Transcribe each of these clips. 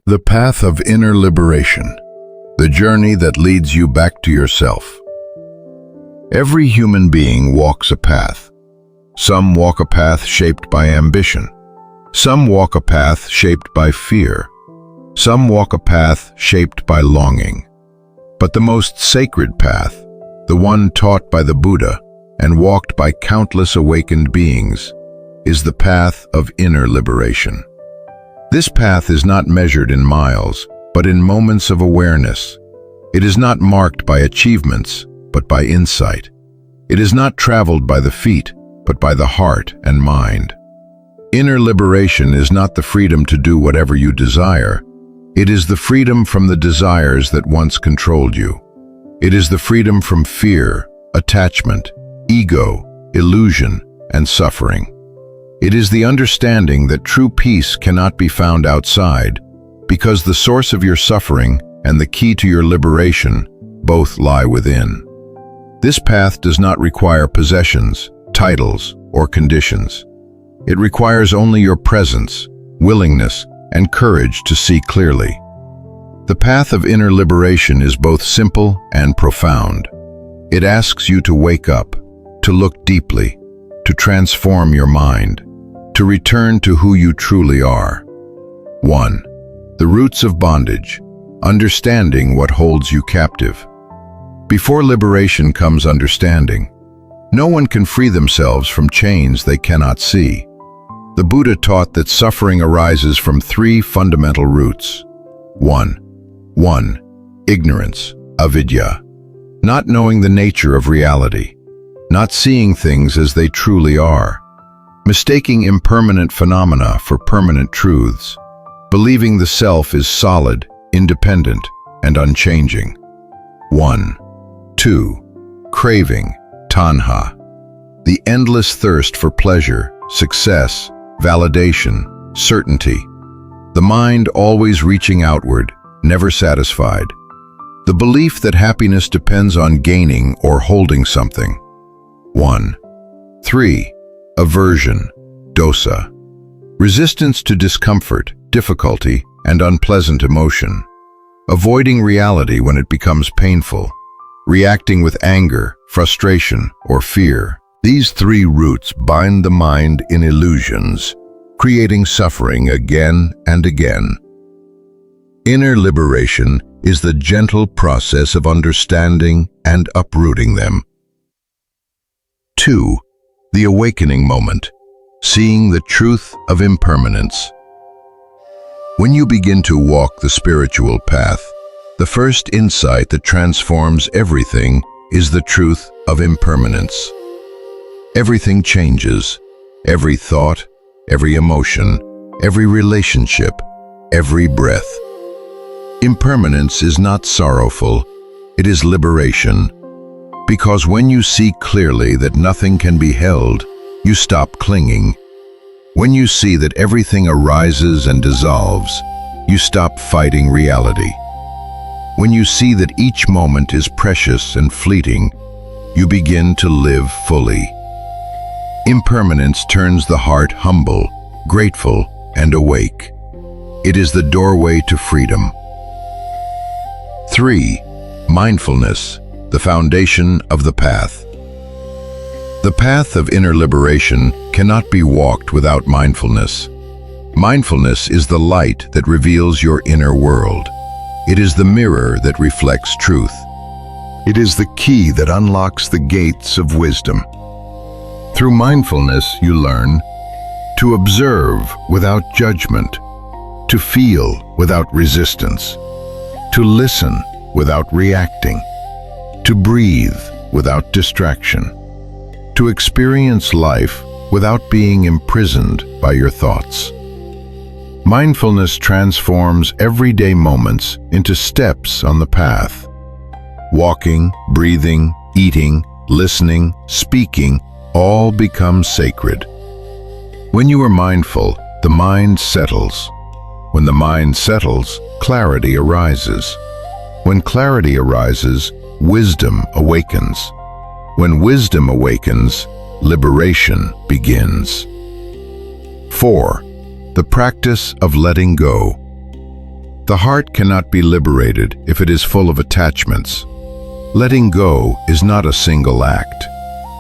The path of inner liberation, the journey that leads you back to yourself. Every human being walks a path. Some walk a path shaped by ambition. Some walk a path shaped by fear. Some walk a path shaped by longing. But the most sacred path, the one taught by the Buddha and walked by countless awakened beings, is the path of inner liberation. This path is not measured in miles, but in moments of awareness. It is not marked by achievements, but by insight. It is not traveled by the feet, but by the heart and mind. Inner liberation is not the freedom to do whatever you desire. It is the freedom from the desires that once controlled you. It is the freedom from fear, attachment, ego, illusion, and suffering. It is the understanding that true peace cannot be found outside, because the source of your suffering and the key to your liberation both lie within. This path does not require possessions, titles, or conditions. It requires only your presence, willingness, and courage to see clearly. The path of inner liberation is both simple and profound. It asks you to wake up, to look deeply, to transform your mind, to return to who you truly are. 1. The roots of bondage, understanding what holds you captive. Before liberation comes understanding. No one can free themselves from chains they cannot see. The Buddha taught that suffering arises from 3 fundamental roots. 1. Ignorance, avidya, not knowing the nature of reality, not seeing things as they truly are, mistaking impermanent phenomena for permanent truths, believing the self is solid, independent, and unchanging. 2. Craving, tanha, the endless thirst for pleasure, success, validation, certainty. The mind always reaching outward, never satisfied. The belief that happiness depends on gaining or holding something. 3. Aversion, dosa, resistance to discomfort, difficulty, and unpleasant emotion. Avoiding reality when it becomes painful. Reacting with anger, frustration, or fear. These 3 roots bind the mind in illusions, creating suffering again and again. Inner liberation is the gentle process of understanding and uprooting them. 2. The awakening moment, seeing the truth of impermanence. When you begin to walk the spiritual path, the first insight that transforms everything is the truth of impermanence. Everything changes, every thought, every emotion, every relationship, every breath. Impermanence is not sorrowful, it is liberation. Because when you see clearly that nothing can be held, you stop clinging. When you see that everything arises and dissolves, you stop fighting reality. When you see that each moment is precious and fleeting, you begin to live fully. Impermanence turns the heart humble, grateful, and awake. It is the doorway to freedom. 3. Mindfulness, the foundation of the path. The path of inner liberation cannot be walked without mindfulness. Mindfulness is the light that reveals your inner world. It is the mirror that reflects truth. It is the key that unlocks the gates of wisdom. Through mindfulness, you learn to observe without judgment, to feel without resistance, to listen without reacting, to breathe without distraction, to experience life without being imprisoned by your thoughts. Mindfulness transforms everyday moments into steps on the path. Walking, breathing, eating, listening, speaking, all become sacred. When you are mindful, the mind settles. When the mind settles, clarity arises. When clarity arises, wisdom awakens. When wisdom awakens, liberation begins. 4. The practice of letting go. The heart cannot be liberated if it is full of attachments. Letting go is not a single act.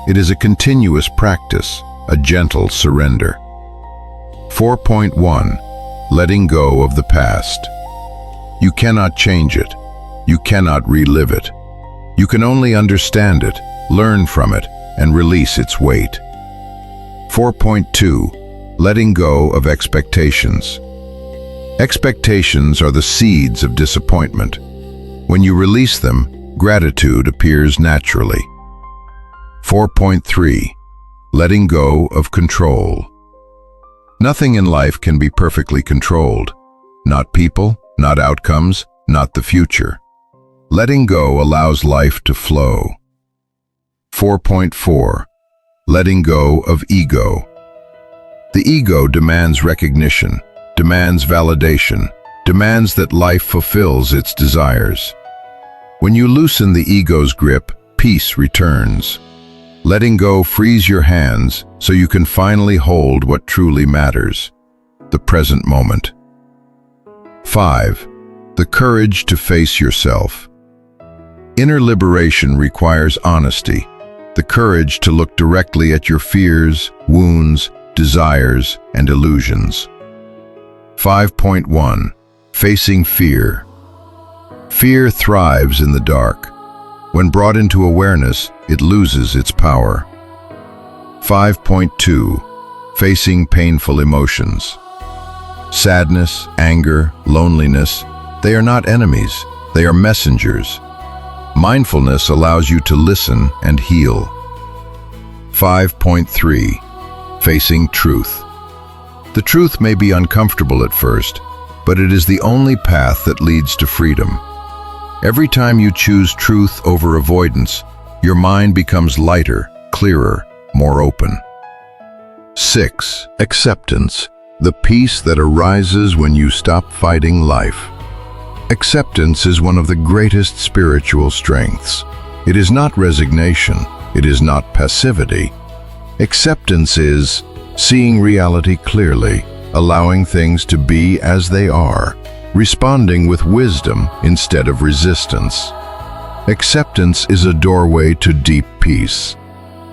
It is a continuous practice, a gentle surrender. 4.1. Letting go of the past. You cannot change it. You cannot relive it. You can only understand it, learn from it, and release its weight. 4.2. Letting go of expectations. Expectations are the seeds of disappointment. When you release them, gratitude appears naturally. 4.3. Letting go of control. Nothing in life can be perfectly controlled. Not people, not outcomes, not the future. Letting go allows life to flow. 4.4. Letting go of ego. The ego demands recognition, demands validation, demands that life fulfills its desires. When you loosen the ego's grip, peace returns. Letting go frees your hands so you can finally hold what truly matters, the present moment. 5. The courage to face yourself. Inner liberation requires honesty, the courage to look directly at your fears, wounds, desires, and illusions. 5.1. Facing fear. Fear thrives in the dark. When brought into awareness, it loses its power. 5.2. Facing painful emotions. Sadness, anger, loneliness, they are not enemies, they are messengers. Mindfulness allows you to listen and heal. 5.3. Facing truth. The truth may be uncomfortable at first, but it is the only path that leads to freedom. Every time you choose truth over avoidance, your mind becomes lighter, clearer, more open. 6. Acceptance. The peace that arises when you stop fighting life. Acceptance is one of the greatest spiritual strengths. It is not resignation. It is not passivity. Acceptance is seeing reality clearly, allowing things to be as they are, responding with wisdom instead of resistance. Acceptance is a doorway to deep peace.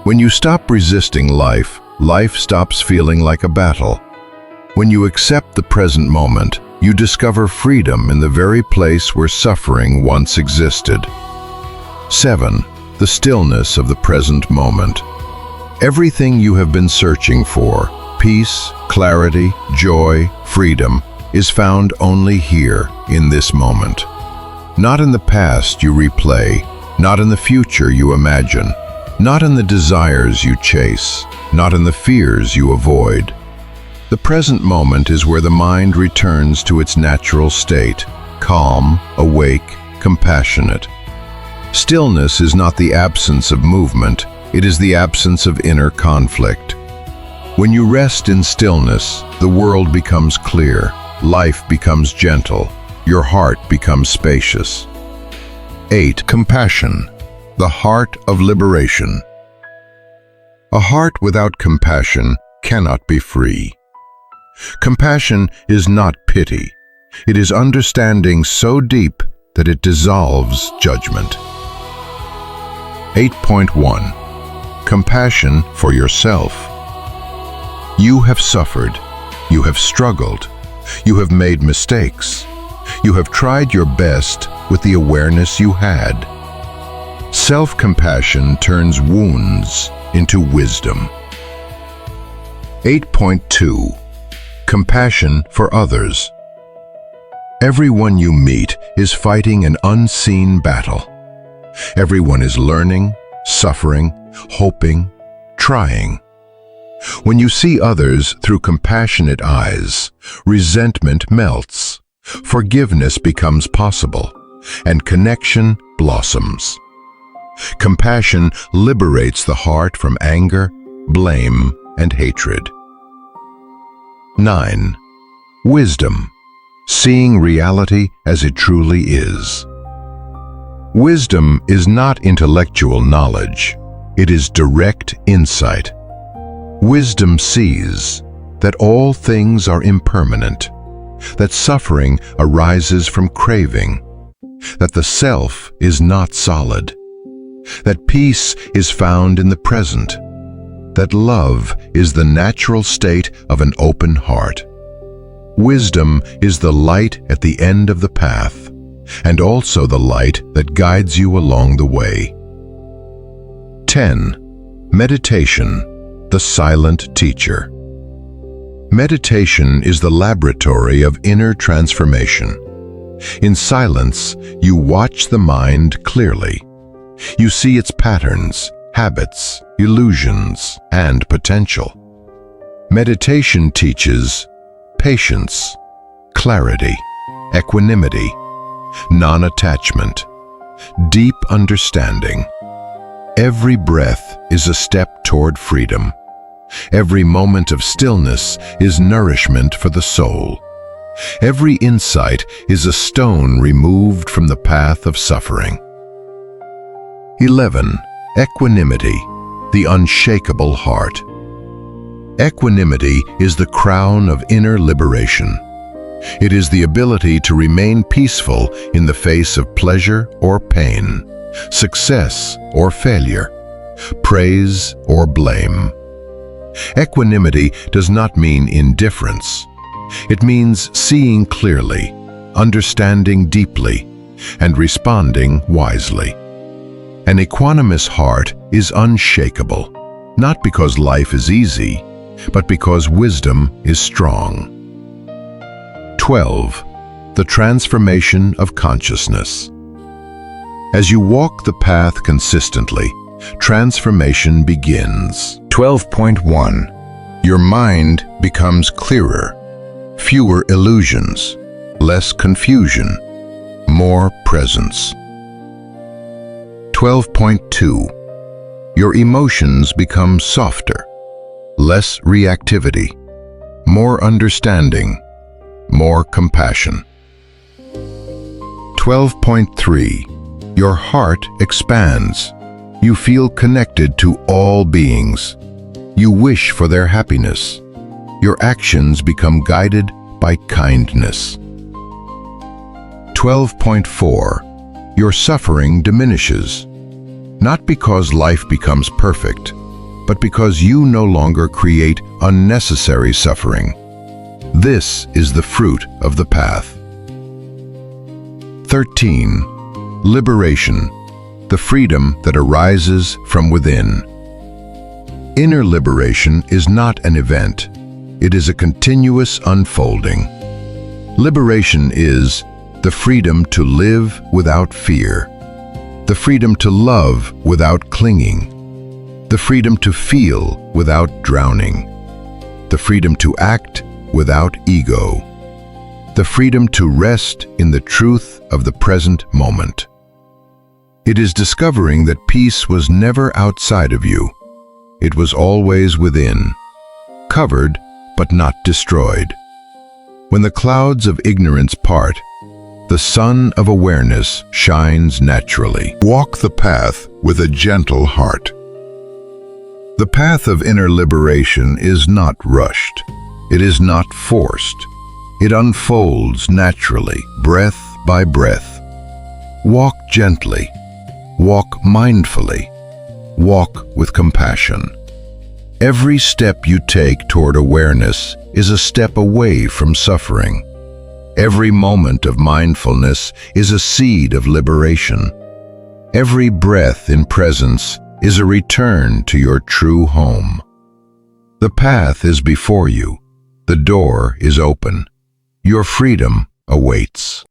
When you stop resisting life, life stops feeling like a battle. When you accept the present moment, you discover freedom in the very place where suffering once existed. 7. The stillness of the present moment. Everything you have been searching for, peace, clarity, joy, freedom, is found only here, in this moment. Not in the past you replay, not in the future you imagine, not in the desires you chase, not in the fears you avoid. The present moment is where the mind returns to its natural state, calm, awake, compassionate. Stillness is not the absence of movement, it is the absence of inner conflict. When you rest in stillness, the world becomes clear, life becomes gentle, your heart becomes spacious. 8. Compassion, the heart of liberation. A heart without compassion cannot be free. Compassion is not pity. It is understanding so deep that it dissolves judgment. 8.1. Compassion for yourself. You have suffered. You have struggled. You have made mistakes. You have tried your best with the awareness you had. Self-compassion turns wounds into wisdom. 8.2. Compassion for others. Everyone you meet is fighting an unseen battle. Everyone is learning, suffering, hoping, trying. When you see others through compassionate eyes, resentment melts, forgiveness becomes possible, and connection blossoms. Compassion liberates the heart from anger, blame, and hatred. 9. Wisdom, seeing reality as it truly is. Wisdom is not intellectual knowledge, it is direct insight. Wisdom sees that all things are impermanent, that suffering arises from craving, that the self is not solid, that peace is found in the present, that love is the natural state of an open heart. Wisdom is the light at the end of the path, and also the light that guides you along the way. 10. Meditation, the silent teacher. Meditation is the laboratory of inner transformation. In silence, you watch the mind clearly. You see its patterns, habits, illusions, and potential. Meditation teaches patience, clarity, equanimity, non-attachment, deep understanding. Every breath is a step toward freedom. Every moment of stillness is nourishment for the soul. Every insight is a stone removed from the path of suffering. 11. Equanimity, the unshakable heart. Equanimity is the crown of inner liberation. It is the ability to remain peaceful in the face of pleasure or pain, success or failure, praise or blame. Equanimity does not mean indifference. It means seeing clearly, understanding deeply, and responding wisely. An equanimous heart is unshakable, not because life is easy, but because wisdom is strong. 12. The transformation of consciousness. As you walk the path consistently, transformation begins. 12.1. Your mind becomes clearer, fewer illusions, less confusion, more presence. 12.2. Your emotions become softer, less reactivity, more understanding, more compassion. 12.3. Your heart expands. You feel connected to all beings. You wish for their happiness. Your actions become guided by kindness. 12.4. Your suffering diminishes, not because life becomes perfect, but because you no longer create unnecessary suffering. This is the fruit of the path. 13. Liberation, the freedom that arises from within. Inner liberation is not an event. It is a continuous unfolding. Liberation is the freedom to live without fear, the freedom to love without clinging, the freedom to feel without drowning, the freedom to act without ego, the freedom to rest in the truth of the present moment. It is discovering that peace was never outside of you. It was always within, covered but not destroyed. When the clouds of ignorance part, the sun of awareness shines naturally. Walk the path with a gentle heart. The path of inner liberation is not rushed. It is not forced. It unfolds naturally, breath by breath. Walk gently. Walk mindfully. Walk with compassion. Every step you take toward awareness is a step away from suffering. Every moment of mindfulness is a seed of liberation. Every breath in presence is a return to your true home. The path is before you. The door is open. Your freedom awaits.